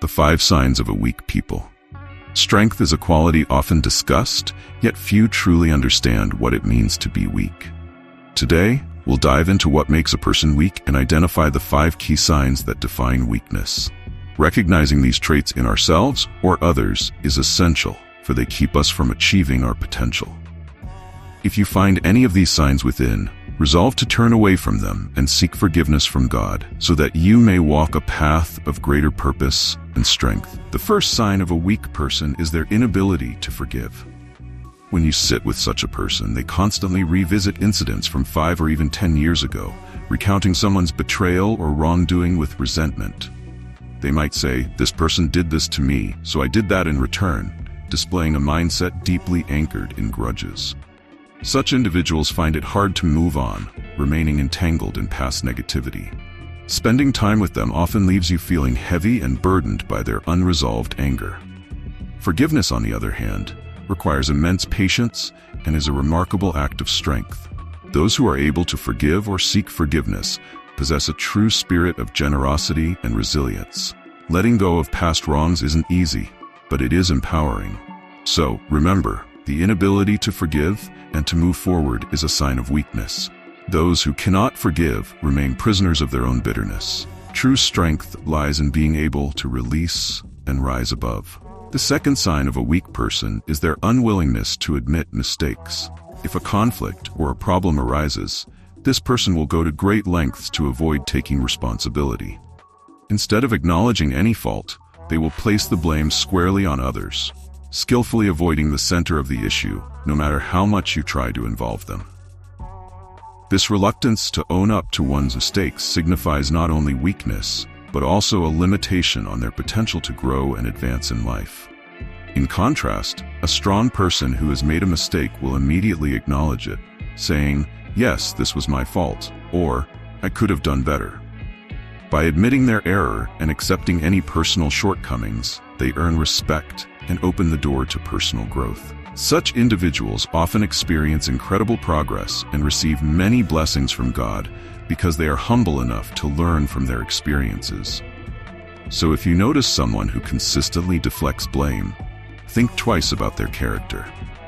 The 5 signs of a weak people. Strength is a quality often discussed, yet few truly understand what it means to be weak. Today, we'll dive into what makes a person weak and identify the 5 key signs that define weakness. Recognizing these traits in ourselves or others is essential, for they keep us from achieving our potential. If you find any of these signs within, resolve to turn away from them and seek forgiveness from God, so that you may walk a path of greater purpose and strength. The first sign of a weak person is their inability to forgive. When you sit with such a person, they constantly revisit incidents from 5 or even 10 years ago, recounting someone's betrayal or wrongdoing with resentment. They might say, "This person did this to me, so I did that in return," displaying a mindset deeply anchored in grudges. Such individuals find it hard to move on, remaining entangled in past negativity. Spending time with them often leaves you feeling heavy and burdened by their unresolved anger. Forgiveness, on the other hand, requires immense patience and is a remarkable act of strength. Those who are able to forgive or seek forgiveness possess a true spirit of generosity and resilience. Letting go of past wrongs isn't easy, but it is empowering. So, remember, the inability to forgive and to move forward is a sign of weakness. Those who cannot forgive remain prisoners of their own bitterness. True strength lies in being able to release and rise above. The second sign of a weak person is their unwillingness to admit mistakes. If a conflict or a problem arises, this person will go to great lengths to avoid taking responsibility. Instead of acknowledging any fault, they will place the blame squarely on others, skillfully avoiding the center of the issue, no matter how much you try to involve them. This reluctance to own up to one's mistakes signifies not only weakness, but also a limitation on their potential to grow and advance in life. In contrast, a strong person who has made a mistake will immediately acknowledge it, saying, "Yes, this was my fault," or "I could have done better." By admitting their error and accepting any personal shortcomings, they earn respect and open the door to personal growth. Such individuals often experience incredible progress and receive many blessings from God because they are humble enough to learn from their experiences. So if you notice someone who consistently deflects blame, think twice about their character.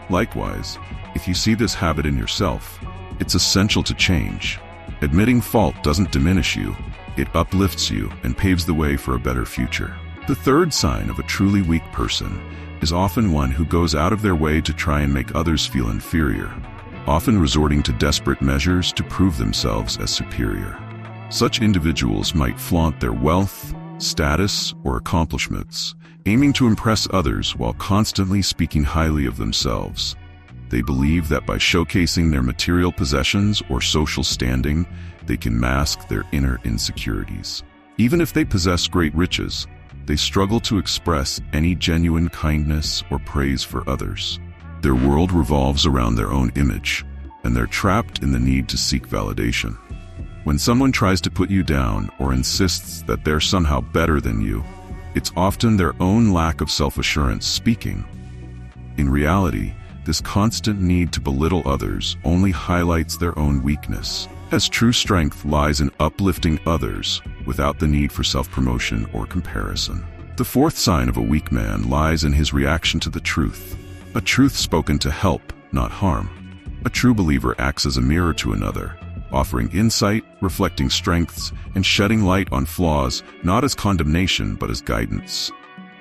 Likewise, if you see this habit in yourself, it's essential to change. Admitting fault doesn't diminish you, it uplifts you and paves the way for a better future. The third sign of a truly weak person is often one who goes out of their way to try and make others feel inferior, often resorting to desperate measures to prove themselves as superior. Such individuals might flaunt their wealth, status, or accomplishments, aiming to impress others while constantly speaking highly of themselves. They believe that by showcasing their material possessions or social standing, they can mask their inner insecurities. Even if they possess great riches, they struggle to express any genuine kindness or praise for others. Their world revolves around their own image, and they're trapped in the need to seek validation. When someone tries to put you down or insists that they're somehow better than you, it's often their own lack of self-assurance speaking. In reality, this constant need to belittle others only highlights their own weakness, as true strength lies in uplifting others without the need for self-promotion or comparison. The fourth sign of a weak man lies in his reaction to the truth, a truth spoken to help, not harm. A true believer acts as a mirror to another, offering insight, reflecting strengths, and shedding light on flaws, not as condemnation but as guidance.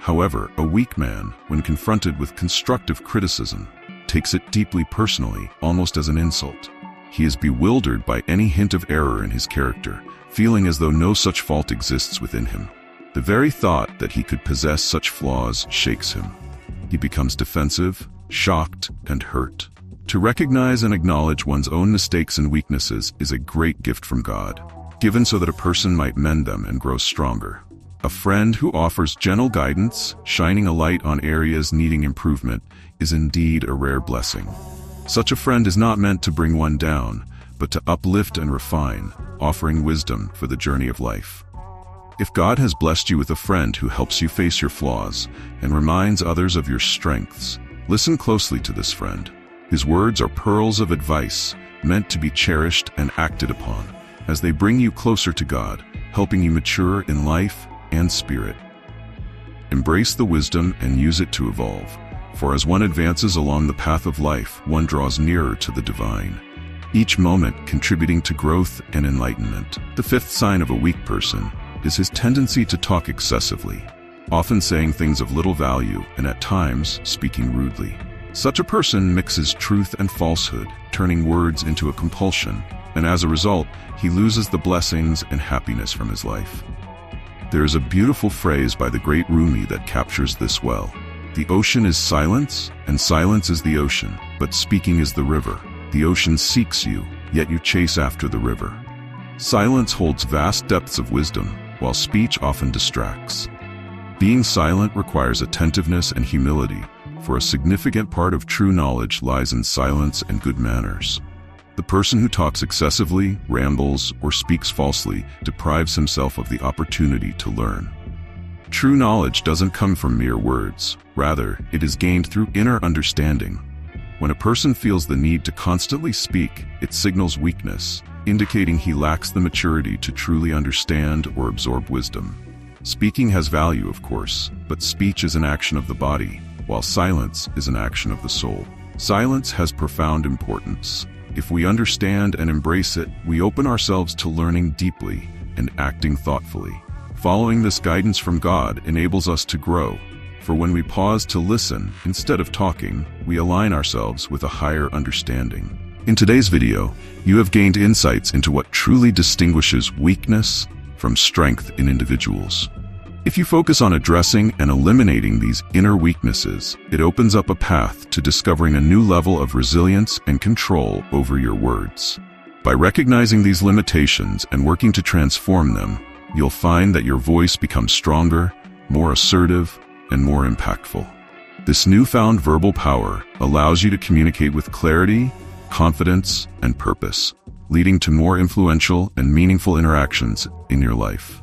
However, a weak man, when confronted with constructive criticism, takes it deeply personally, almost as an insult. He is bewildered by any hint of error in his character, feeling as though no such fault exists within him. The very thought that he could possess such flaws shakes him. He becomes defensive, shocked, and hurt. To recognize and acknowledge one's own mistakes and weaknesses is a great gift from God, given so that a person might mend them and grow stronger. A friend who offers gentle guidance, shining a light on areas needing improvement, is indeed a rare blessing. Such a friend is not meant to bring one down, but to uplift and refine, offering wisdom for the journey of life. If God has blessed you with a friend who helps you face your flaws and reminds others of your strengths, listen closely to this friend. His words are pearls of advice, meant to be cherished and acted upon, as they bring you closer to God, helping you mature in life and spirit. Embrace the wisdom and use it to evolve. For as one advances along the path of life, one draws nearer to the divine, each moment contributing to growth and enlightenment. The fifth sign of a weak person is his tendency to talk excessively, often saying things of little value and at times speaking rudely. Such a person mixes truth and falsehood, turning words into a compulsion, and as a result, he loses the blessings and happiness from his life. There is a beautiful phrase by the great Rumi that captures this well. The ocean is silence, and silence is the ocean, but speaking is the river. The ocean seeks you, yet you chase after the river. Silence holds vast depths of wisdom, while speech often distracts. Being silent requires attentiveness and humility, for a significant part of true knowledge lies in silence and good manners. The person who talks excessively, rambles, or speaks falsely deprives himself of the opportunity to learn. True knowledge doesn't come from mere words. Rather, it is gained through inner understanding. When a person feels the need to constantly speak, it signals weakness, indicating he lacks the maturity to truly understand or absorb wisdom. Speaking has value, of course, but speech is an action of the body, while silence is an action of the soul. Silence has profound importance. If we understand and embrace it, we open ourselves to learning deeply and acting thoughtfully. Following this guidance from God enables us to grow, for when we pause to listen instead of talking, we align ourselves with a higher understanding. In today's video, you have gained insights into what truly distinguishes weakness from strength in individuals. If you focus on addressing and eliminating these inner weaknesses, it opens up a path to discovering a new level of resilience and control over your words. By recognizing these limitations and working to transform them, you'll find that your voice becomes stronger, more assertive, and more impactful. This newfound verbal power allows you to communicate with clarity, confidence, and purpose, leading to more influential and meaningful interactions in your life.